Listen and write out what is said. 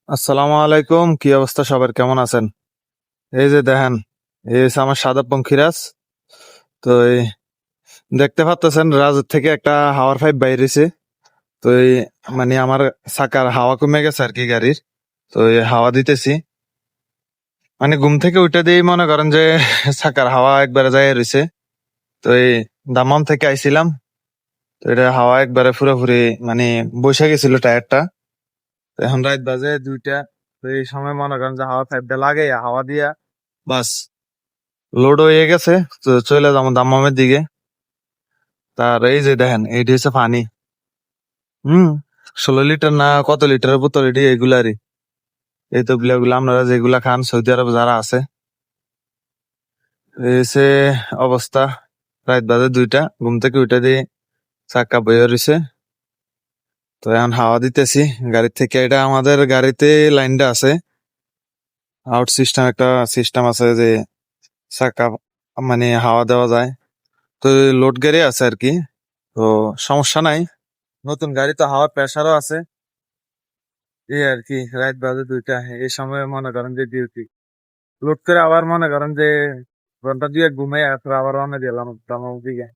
আসসালামু আলাইকুম, কি অবস্থা সবার, কেমন আছেন? এই যে দেখেন, এই হচ্ছে আমার সাদা পঙ্খিরাজ। তো এই দেখতে পাচ্ছেন রাজুর থেকে একটা হাওয়ার পাইপ বাইরেছে। তো এই মানে আমার চাকার হাওয়া কমে গেছে আর কি গাড়ির। তো এই হাওয়া দিতেছি, মানে ঘুম থেকে উঠে দিয়ে মনে করেন যে চাকার হাওয়া একবারে যায় রয়েছে। তো এই দামাম থেকে আইছিলাম। তো এটা হাওয়া একবারে পুরোপুরি মানে বসে গেছিল টায়ারটা। তো এখন রাত বাজে 2টা। তো এই সময় মনে করেন যে হাওয়া পাইপটা লাগে হাওয়া দিয়া বাস লোড হয়ে গেছে। তো চলে যাবো দাম্মামের দিকে। তার এই যে দেখেন এইটি হচ্ছে পানি। হুম 16 লিটার না কত লিটারের বোতল এটি, এগুলারই। এই তো গুলা আপনারা যেগুলা খান সৌদি আরব যারা আছে। এই হচ্ছে অবস্থা। রাত বাজে 2টা, ঘুম থেকে উঠে দিয়ে চাক্কা বয়ে রয়েছে। তো এখন হাওয়া দিতেছি গাড়ির থেকে। এটা আমাদের গাড়িতে লাইনটা আছে, আউট সিস্টেম একটা সিস্টেম আছে যে চাক্কা মানে হাওয়া দেওয়া যায়। তো লোড গাড়ি আছে আর কি। তো সমস্যা নাই, নতুন গাড়ি তো হাওয়ার প্রেসারও আছে। এই আর কি রাত বাজে 2টা, এই সময় মনে করেন যে ডিউটি লোড করে আবার মনে করেন যে ঘন্টা 2 ঘুমাই, আবার রওনা দিলাম দিকে।